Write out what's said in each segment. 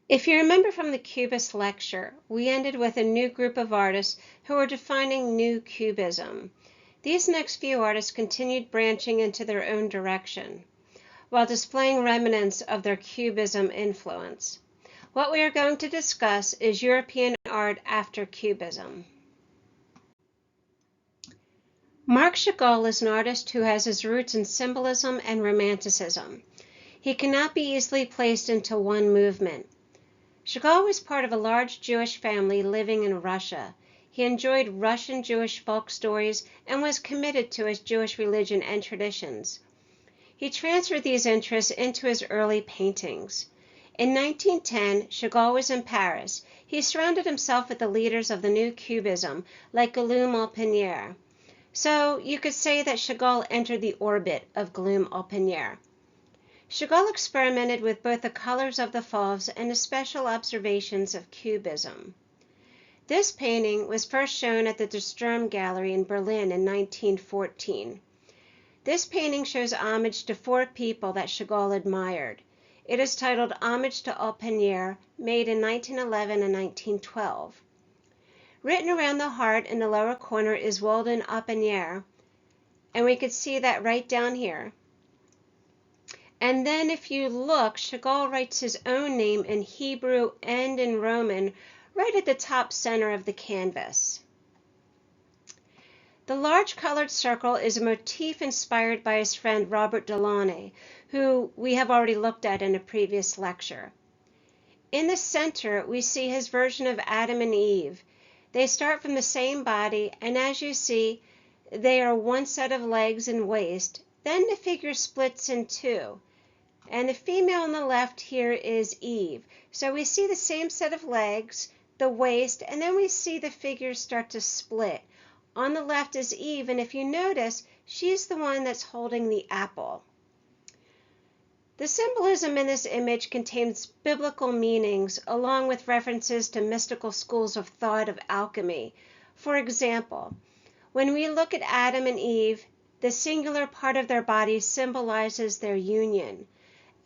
If you remember from the Cubist lecture, we ended with a new group of artists who were defining new Cubism. These next few artists continued branching into their own direction, while displaying remnants of their Cubism influence. What we are going to discuss is European art after Cubism. Marc Chagall is an artist who has his roots in symbolism and romanticism. He cannot be easily placed into one movement. Chagall was part of a large Jewish family living in Russia. He enjoyed Russian Jewish folk stories and was committed to his Jewish religion and traditions. He transferred these interests into his early paintings. In 1910, Chagall was in Paris. He surrounded himself with the leaders of the new Cubism, like Guillaume So you could say that Chagall entered the orbit of Guillaume. Chagall experimented with both the colors of the fauves and the special observations of Cubism. This painting was first shown at the De Sturm Gallery in Berlin in 1914. This painting shows homage to four people that Chagall admired. It is titled Homage to Alpenier, made in 1911 and 1912. Written around the heart in the lower corner is Walden Alpenier, and we could see that right down here. And then if you look, Chagall writes his own name in Hebrew and in Roman right at the top center of the canvas. The large colored circle is a motif inspired by his friend Robert Delaunay, who we have already looked at in a previous lecture. In the center, we see his version of Adam and Eve. They start from the same body, and as you see, they are one set of legs and waist. Then the figure splits in two. And the female on the left here is Eve. So we see the same set of legs, the waist, and then we see the figures start to split. On the left is Eve, and if you notice, she's the one that's holding the apple. The symbolism in this image contains biblical meanings along with references to mystical schools of thought of alchemy. For example, when we look at Adam and Eve, the singular part of their body symbolizes their union.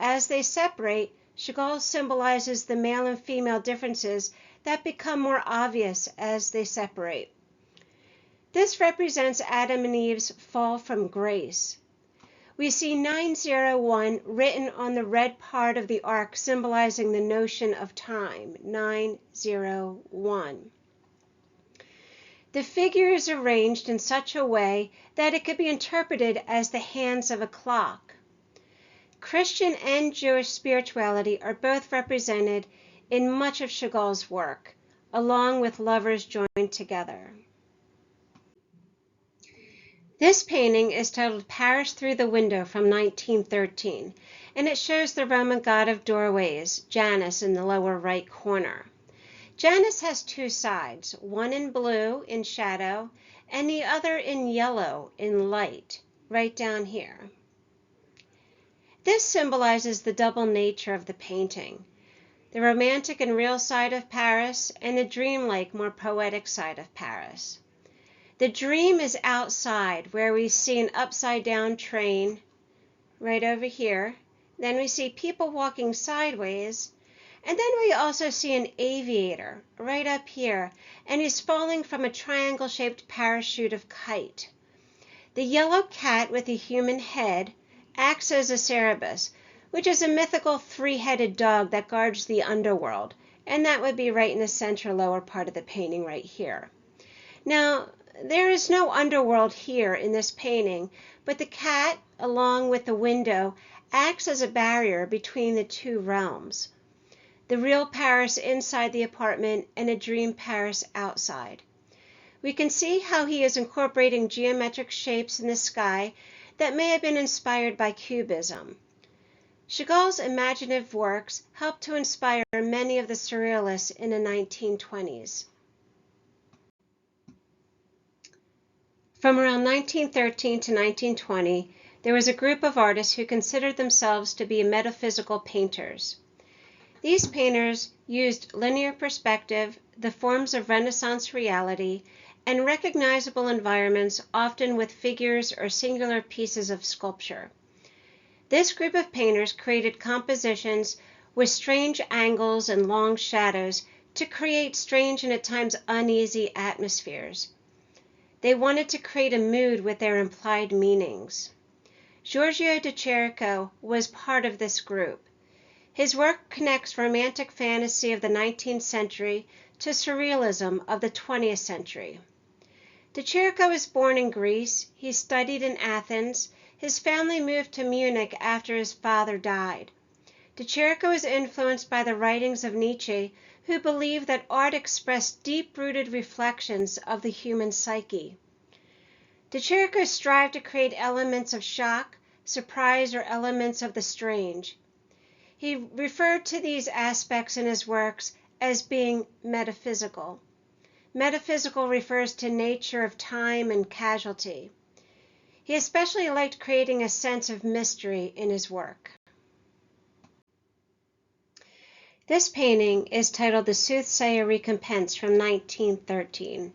As they separate, Chagall symbolizes the male and female differences that become more obvious as they separate. This represents Adam and Eve's fall from grace. We see 901 written on the red part of the arc, symbolizing the notion of time, 901. The figure is arranged in such a way that it could be interpreted as the hands of a clock. Christian and Jewish spirituality are both represented in much of Chagall's work, along with lovers joined together. This painting is titled Paris Through the Window from 1913, and it shows the Roman god of doorways, Janus, in the lower right corner. Janus has two sides, one in blue in shadow and the other in yellow in light, right down here. This symbolizes the double nature of the painting, the romantic and real side of Paris and the dreamlike, more poetic side of Paris. The dream is outside, where we see an upside-down train right over here. Then we see people walking sideways, and then we also see an aviator right up here, and he's falling from a triangle-shaped parachute of kite. The yellow cat with a human head acts as a Cerberus, which is a mythical three-headed dog that guards the underworld, and that would be right in the center lower part of the painting right here. Now, there is no underworld here in this painting, but the cat, along with the window, acts as a barrier between the two realms. The real Paris inside the apartment and a dream Paris outside. We can see how he is incorporating geometric shapes in the sky that may have been inspired by Cubism. Chagall's imaginative works helped to inspire many of the surrealists in the 1920s. From around 1913 to 1920, there was a group of artists who considered themselves to be metaphysical painters. These painters used linear perspective, the forms of Renaissance reality, and recognizable environments, often with figures or singular pieces of sculpture. This group of painters created compositions with strange angles and long shadows to create strange and at times uneasy atmospheres. They wanted to create a mood with their implied meanings. Giorgio de Chirico was part of this group. His work connects romantic fantasy of the 19th century to surrealism of the 20th century. De Chirico was born in Greece. He studied in Athens. His family moved to Munich after his father died. De Chirico was influenced by the writings of Nietzsche, who believed that art expressed deep-rooted reflections of the human psyche. De Chirico strived to create elements of shock, surprise, or elements of the strange. He referred to these aspects in his works as being metaphysical. Metaphysical refers to nature of time and casualty. He especially liked creating a sense of mystery in his work. This painting is titled The Soothsayer Recompense from 1913.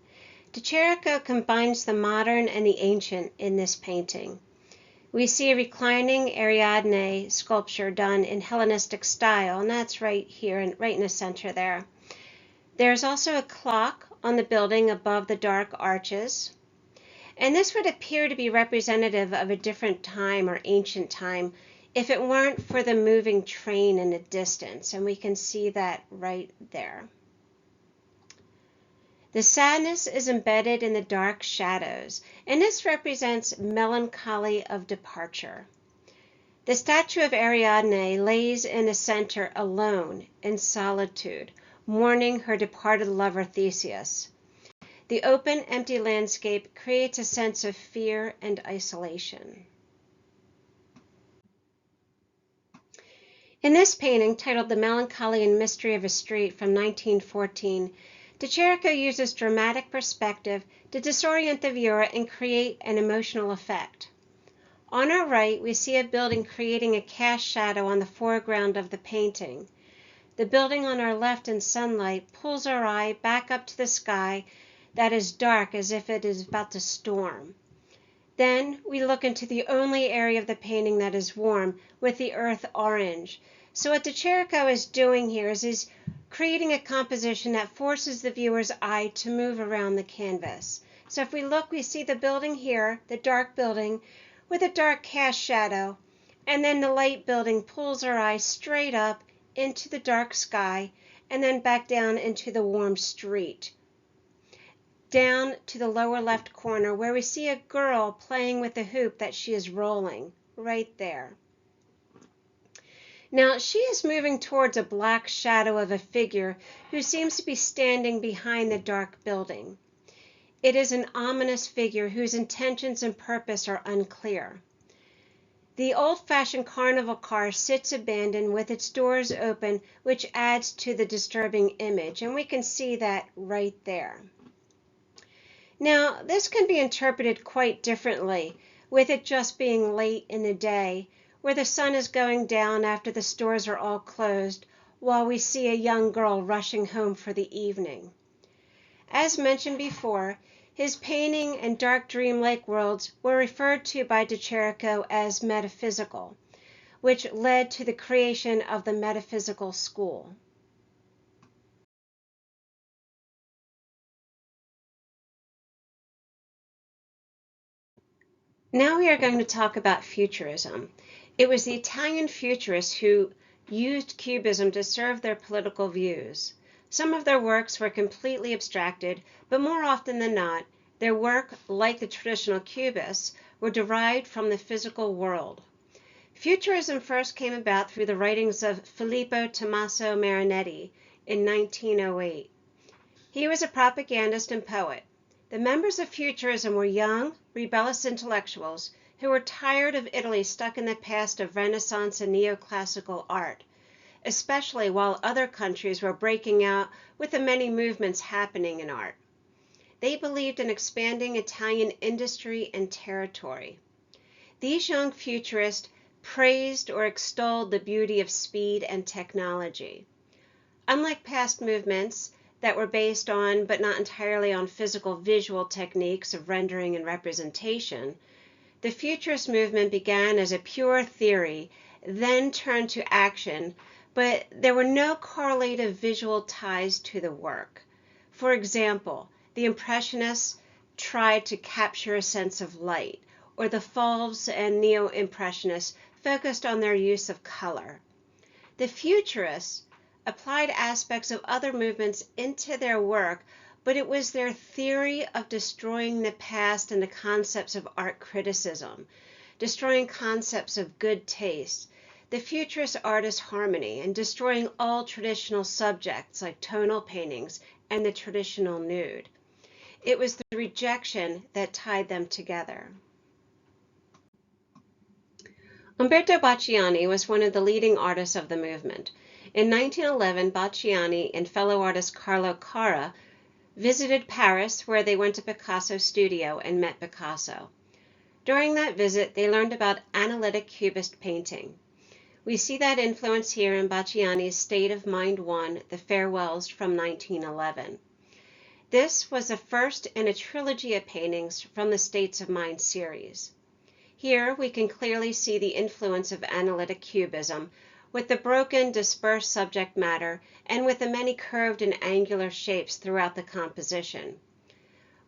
De Chirico combines the modern and the ancient in this painting. We see a reclining Ariadne sculpture done in Hellenistic style, and that's right here, right in the center there. There's also a clock on the building above the dark arches, and this would appear to be representative of a different time or ancient time if it weren't for the moving train in the distance, and we can see that right there. The sadness is embedded in the dark shadows, and this represents melancholy of departure. The statue of Ariadne lays in the center alone in solitude, mourning her departed lover Theseus. The open, empty landscape creates a sense of fear and isolation. In this painting, titled The Melancholy and Mystery of a Street from 1914, de Chirico uses dramatic perspective to disorient the viewer and create an emotional effect. On our right, we see a building creating a cast shadow on the foreground of the painting. The building on our left in sunlight pulls our eye back up to the sky that is dark as if it is about to storm. Then we look into the only area of the painting that is warm, with the earth orange. So what de Chirico is doing here is he's creating a composition that forces the viewer's eye to move around the canvas. So if we look, we see the building here, the dark building, with a dark cast shadow, and then the light building pulls our eye straight up into the dark sky, and then back down into the warm street. Down to the lower left corner where we see a girl playing with a hoop that she is rolling, right there. Now she is moving towards a black shadow of a figure who seems to be standing behind the dark building. It is an ominous figure whose intentions and purpose are unclear. The old-fashioned carnival car sits abandoned with its doors open, which adds to the disturbing image, and we can see that right there. Now, this can be interpreted quite differently, with it just being late in the day, where the sun is going down after the stores are all closed, while we see a young girl rushing home for the evening. As mentioned before, his painting and dark dreamlike worlds were referred to by de Chirico as metaphysical, which led to the creation of the metaphysical school. Now we are going to talk about Futurism. It was the Italian Futurists who used Cubism to serve their political views. Some of their works were completely abstracted, but more often than not, their work, like the traditional Cubists, were derived from the physical world. Futurism first came about through the writings of Filippo Tommaso Marinetti in 1908. He was a propagandist and poet. The members of Futurism were young, rebellious intellectuals who were tired of Italy stuck in the past of Renaissance and neoclassical art, especially while other countries were breaking out with the many movements happening in art. They believed in expanding Italian industry and territory. These young futurists praised or extolled the beauty of speed and technology. Unlike past movements that were based on, but not entirely on, physical visual techniques of rendering and representation, the Futurist movement began as a pure theory, then turned to action, but there were no correlative visual ties to the work. For example, the Impressionists tried to capture a sense of light, or the Fauves and Neo-Impressionists focused on their use of color. The Futurists applied aspects of other movements into their work, but it was their theory of destroying the past and the concepts of art criticism, destroying concepts of good taste, the Futurist artist harmony, and destroying all traditional subjects like tonal paintings and the traditional nude. It was the rejection that tied them together. Umberto Boccioni was one of the leading artists of the movement. In 1911, Boccioni and fellow artist Carlo Carra visited Paris, where they went to Picasso's studio and met Picasso. During that visit, they learned about analytic cubist painting. We see that influence here in Boccioni's State of Mind 1, The Farewells from 1911. This was the first in a trilogy of paintings from the States of Mind series. Here we can clearly see the influence of analytic cubism, with the broken, dispersed subject matter and with the many curved and angular shapes throughout the composition.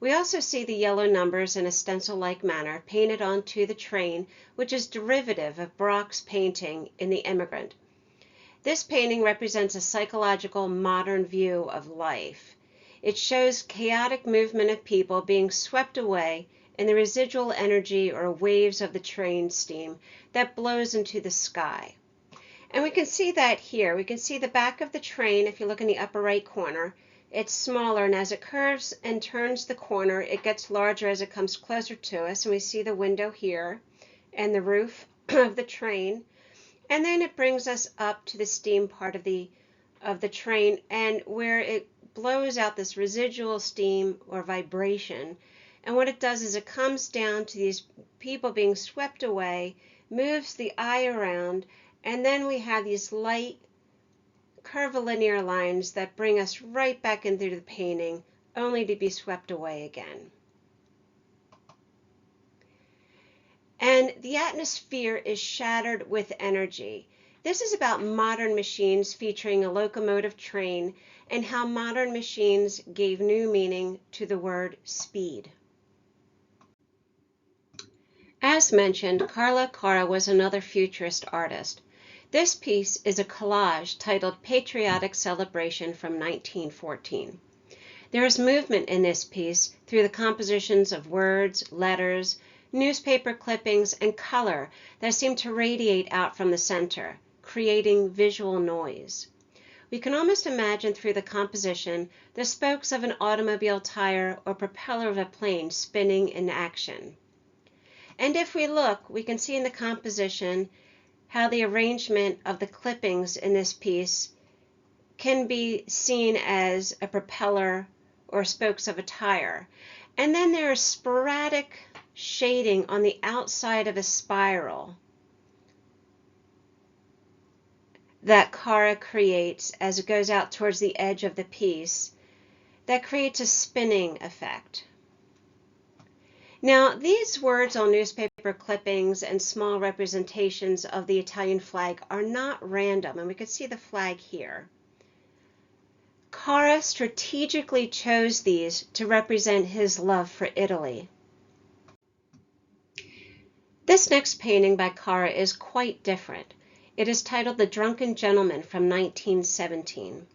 We also see the yellow numbers in a stencil-like manner painted onto the train, which is derivative of Braque's painting in The Immigrant. This painting represents a psychological modern view of life. It shows chaotic movement of people being swept away in the residual energy or waves of the train steam that blows into the sky. And we can see that here. We can see the back of the train if you look in the upper right corner. It's smaller, and as it curves and turns the corner, it gets larger as it comes closer to us. And we see the window here and the roof of the train. And then it brings us up to the steam part of the train, and where it blows out this residual steam or vibration. And what it does is it comes down to these people being swept away, moves the eye around, and then we have these light curvilinear lines that bring us right back into the painting, only to be swept away again. And the atmosphere is shattered with energy. This is about modern machines featuring a locomotive train and how modern machines gave new meaning to the word speed. As mentioned, Carlo Carra was another Futurist artist. This piece is a collage titled Patriotic Celebration from 1914. There is movement in this piece through the compositions of words, letters, newspaper clippings, and color that seem to radiate out from the center, creating visual noise. We can almost imagine through the composition the spokes of an automobile tire or propeller of a plane spinning in action. And if we look, we can see in the composition how the arrangement of the clippings in this piece can be seen as a propeller or spokes of a tire. And then there is sporadic shading on the outside of a spiral that Carra creates as it goes out towards the edge of the piece that creates a spinning effect. Now, these words on newspaper clippings and small representations of the Italian flag are not random, and we can see the flag here. Carra strategically chose these to represent his love for Italy. This next painting by Carra is quite different. It is titled The Drunken Gentleman from 1917.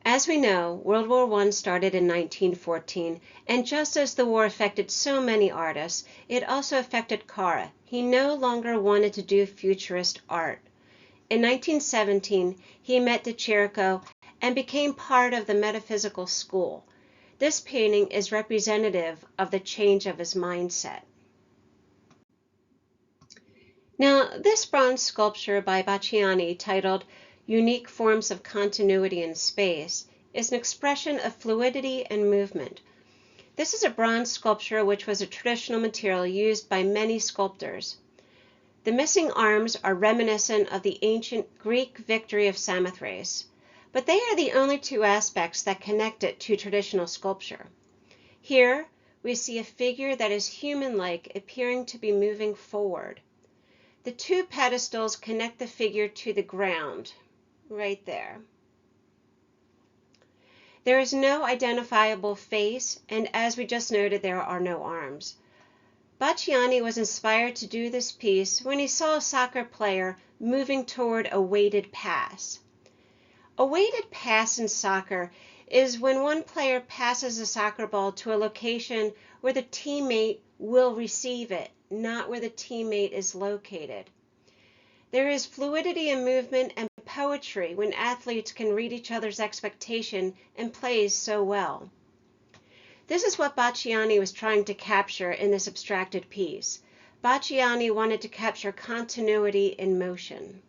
As we know, World War I started in 1914, and just as the war affected so many artists, it also affected Carra. He no longer wanted to do Futurist art. In 1917, he met Chirico and became part of the Metaphysical school. This painting is representative of the change of his mindset. Now, this bronze sculpture by Boccioni, titled Unique Forms of Continuity in Space, is an expression of fluidity and movement. This is a bronze sculpture which was a traditional material used by many sculptors. The missing arms are reminiscent of the ancient Greek victory of Samothrace, but they are the only two aspects that connect it to traditional sculpture. Here, we see a figure that is human-like, appearing to be moving forward. The two pedestals connect the figure to the ground. right there. There is no identifiable face, and as we just noted, there are no arms. Boccioni was inspired to do this piece when he saw a soccer player moving toward a weighted pass. A weighted pass in soccer is when one player passes a soccer ball to a location where the teammate will receive it, not where the teammate is located. There is fluidity in movement and poetry when athletes can read each other's expectation and plays so well. This is what Boccioni was trying to capture in this abstracted piece. Boccioni wanted to capture continuity in motion.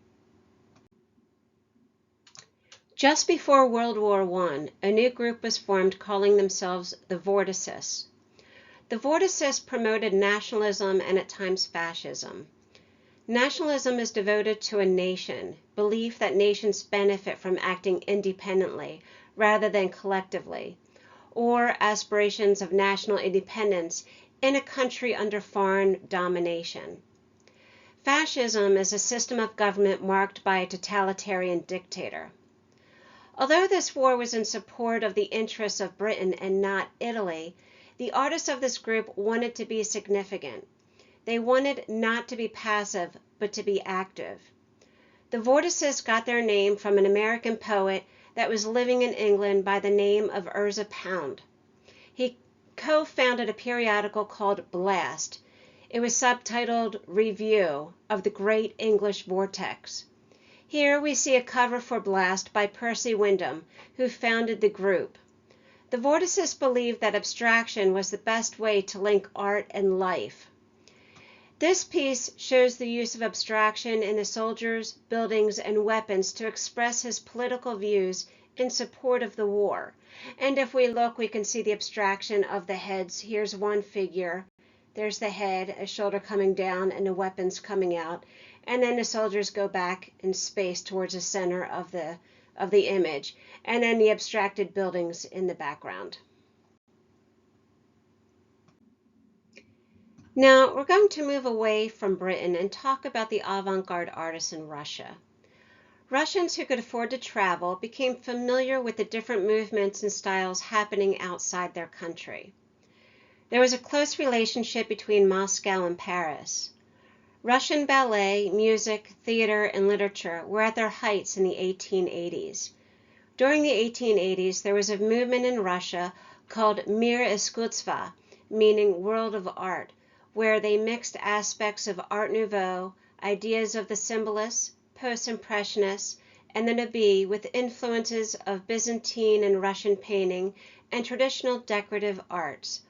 Just before World War I, a new group was formed calling themselves the Vorticists. The Vorticists promoted nationalism and at times fascism. Nationalism is devoted to a nation, belief that nations benefit from acting independently rather than collectively, or aspirations of national independence in a country under foreign domination. Fascism is a system of government marked by a totalitarian dictator. Although this war was in support of the interests of Britain and not Italy, the artists of this group wanted to be significant. They wanted not to be passive, but to be active. The Vorticists got their name from an American poet that was living in England by the name of Asa Pound. He co-founded a periodical called Blast. It was subtitled Review of the Great English Vortex. Here we see a cover for Blast by Percy Wyndham, who founded the group. The Vorticists believed that abstraction was the best way to link art and life. This piece shows the use of abstraction in the soldiers, buildings, and weapons to express his political views in support of the war. And if we look, we can see the abstraction of the heads. Here's one figure. There's the head, a shoulder coming down, and the weapons coming out. And then the soldiers go back in space towards the center of the image. And then the abstracted buildings in the background. Now, we're going to move away from Britain and talk about the avant-garde artists in Russia. Russians who could afford to travel became familiar with the different movements and styles happening outside their country. There was a close relationship between Moscow and Paris. Russian ballet, music, theater, and literature were at their heights in the 1880s. During the 1880s, there was a movement in Russia called Mir Iskusstva, meaning world of art, where they mixed aspects of Art Nouveau, ideas of the symbolists, post-impressionists, and the Nabi with influences of Byzantine and Russian painting and traditional decorative arts.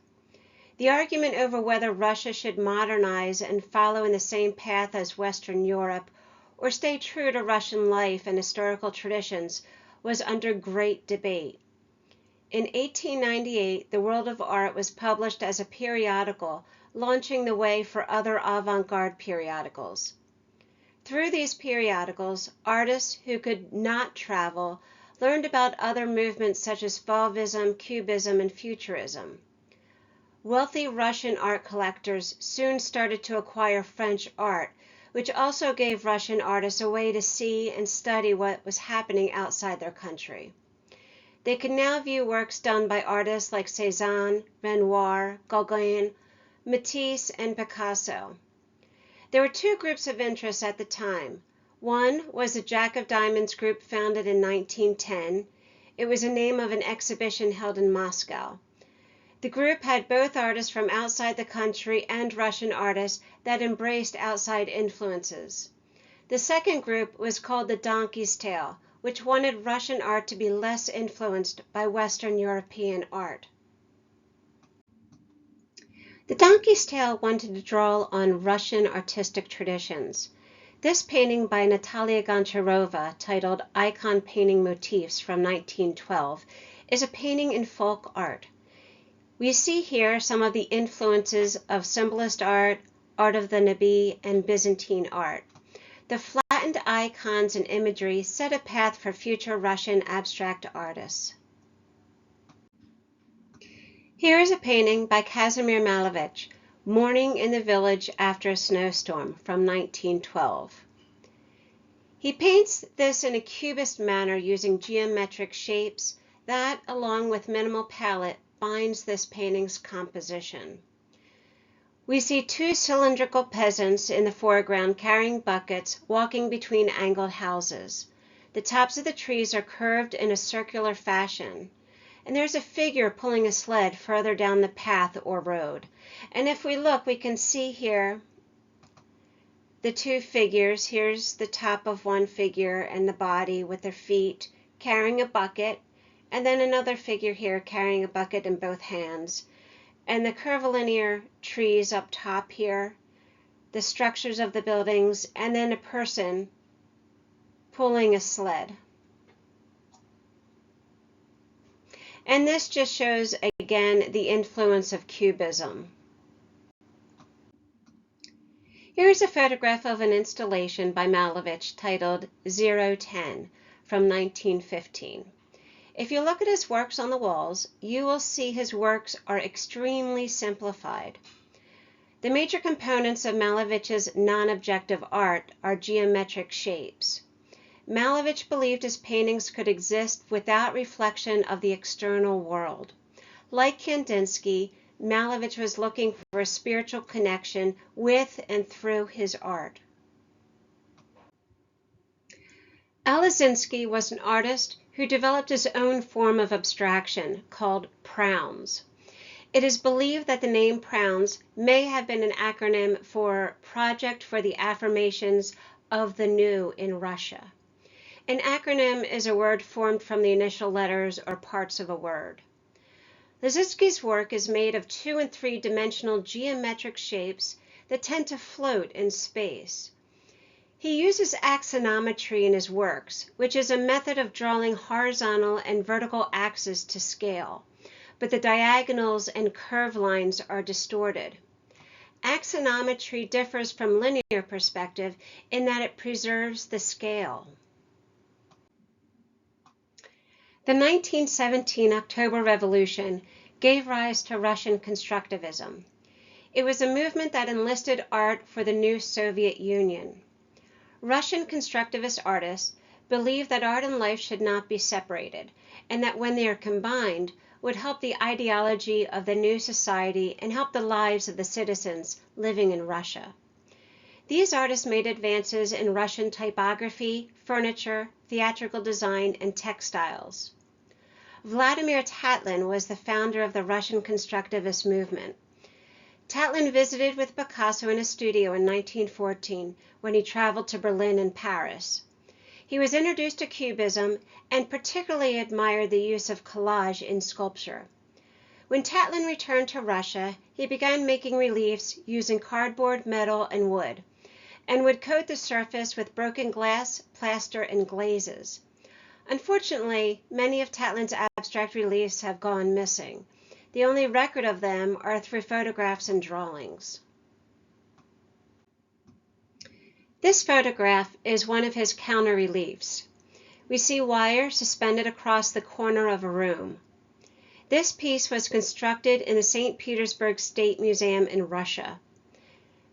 The argument over whether Russia should modernize and follow in the same path as Western Europe or stay true to Russian life and historical traditions was under great debate. In 1898, The World of Art was published as a periodical, launching the way for other avant-garde periodicals. Through these periodicals, artists who could not travel learned about other movements such as Fauvism, Cubism, and Futurism. Wealthy Russian art collectors soon started to acquire French art, which also gave Russian artists a way to see and study what was happening outside their country. They could now view works done by artists like Cézanne, Renoir, Gauguin, Matisse, and Picasso. There were two groups of interest at the time. One was the Jack of Diamonds group founded in 1910. It was the name of an exhibition held in Moscow. The group had both artists from outside the country and Russian artists that embraced outside influences. The second group was called the Donkey's Tail, which wanted Russian art to be less influenced by Western European art. The Donkey's Tail wanted to draw on Russian artistic traditions. This painting by Natalia Goncharova, titled Icon Painting Motifs from 1912, is a painting in folk art. We see here some of the influences of symbolist art, art of the Nabi, and Byzantine art. The flattened icons and imagery set a path for future Russian abstract artists. Here is a painting by Kazimir Malevich, Morning in the Village After a Snowstorm, from 1912. He paints this in a cubist manner using geometric shapes that, along with minimal palette, binds this painting's composition. We see two cylindrical peasants in the foreground carrying buckets, walking between angled houses. The tops of the trees are curved in a circular fashion, and there's a figure pulling a sled further down the path or road. And if we look, we can see here the two figures. Here's the top of one figure and the body with their feet carrying a bucket, and then another figure here carrying a bucket in both hands. And the curvilinear trees up top here, the structures of the buildings, and then a person pulling a sled. And this just shows, again, the influence of Cubism. Here's a photograph of an installation by Malevich titled 010 from 1915. If you look at his works on the walls, you will see his works are extremely simplified. The major components of Malevich's non-objective art are geometric shapes. Malevich believed his paintings could exist without reflection of the external world. Like Kandinsky, Malevich was looking for a spiritual connection with and through his art. Lissitzky was an artist who developed his own form of abstraction called PROUNs. It is believed that the name PROUNs may have been an acronym for Project for the Affirmations of the New in Russia. An acronym is a word formed from the initial letters or parts of a word. Lissitzky's work is made of 2- and 3-dimensional geometric shapes that tend to float in space. He uses axonometry in his works, which is a method of drawing horizontal and vertical axes to scale, but the diagonals and curved lines are distorted. Axonometry differs from linear perspective in that it preserves the scale. The 1917 October Revolution gave rise to Russian constructivism. It was a movement that enlisted art for the new Soviet Union. Russian constructivist artists believed that art and life should not be separated, and that when they are combined, would help the ideology of the new society and help the lives of the citizens living in Russia. These artists made advances in Russian typography, furniture, theatrical design, and textiles. Vladimir Tatlin was the founder of the Russian constructivist movement. Tatlin visited with Picasso in a studio in 1914 when he traveled to Berlin and Paris. He was introduced to Cubism and particularly admired the use of collage in sculpture. When Tatlin returned to Russia, he began making reliefs using cardboard, metal, and wood, and would coat the surface with broken glass, plaster, and glazes. Unfortunately, many of Tatlin's abstract reliefs have gone missing. The only record of them are through photographs and drawings. This photograph is one of his counter-reliefs. We see wire suspended across the corner of a room. This piece was constructed in the St. Petersburg State Museum in Russia.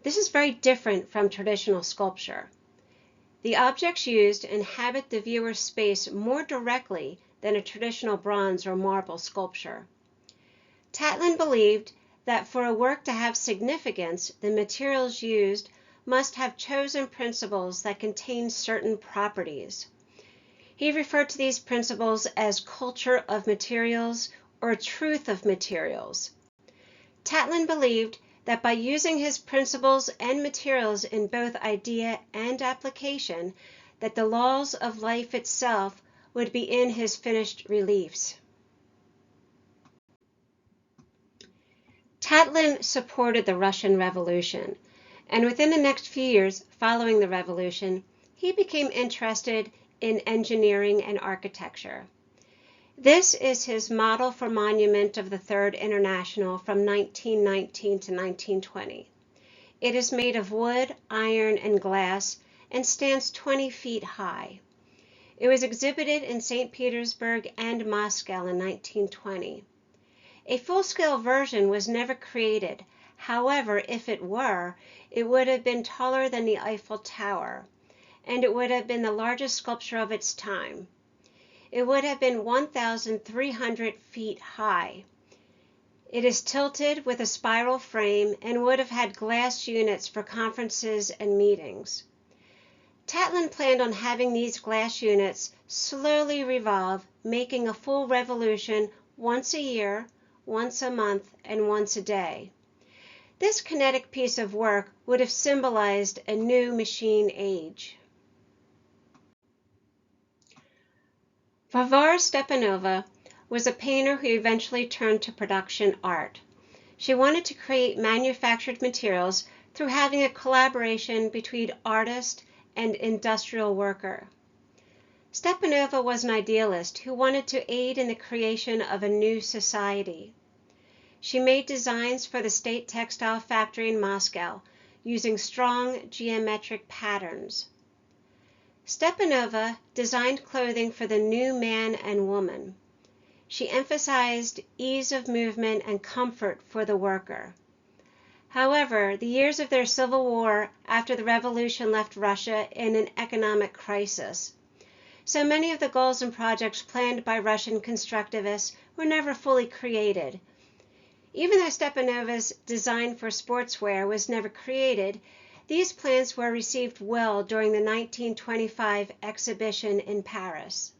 This is very different from traditional sculpture. The objects used inhabit the viewer's space more directly than a traditional bronze or marble sculpture. Tatlin believed that for a work to have significance, the materials used must have chosen principles that contain certain properties. He referred to these principles as culture of materials or truth of materials. Tatlin believed that by using his principles and materials in both idea and application, that the laws of life itself would be in his finished reliefs. Tatlin supported the Russian Revolution, and within the next few years following the revolution, he became interested in engineering and architecture. This is his model for monument of the Third International from 1919 to 1920. It is made of wood, iron, and glass and stands 20 feet high. It was exhibited in St. Petersburg and Moscow in 1920. A full-scale version was never created. However, if it were, it would have been taller than the Eiffel Tower, and it would have been the largest sculpture of its time. It would have been 1,300 feet high. It is tilted with a spiral frame and would have had glass units for conferences and meetings. Tatlin planned on having these glass units slowly revolve, making a full revolution once a year, once a month, and once a day. This kinetic piece of work would have symbolized a new machine age. Varvara Stepanova was a painter who eventually turned to production art. She wanted to create manufactured materials through having a collaboration between artist and industrial worker. Stepanova was an idealist who wanted to aid in the creation of a new society. She made designs for the state textile factory in Moscow using strong geometric patterns. Stepanova designed clothing for the new man and woman. She emphasized ease of movement and comfort for the worker. However, the years of their civil war after the revolution left Russia in an economic crisis. So many of the goals and projects planned by Russian constructivists were never fully created. Even though Stepanova's design for sportswear was never created, these plans were received well during the 1925 exhibition in Paris.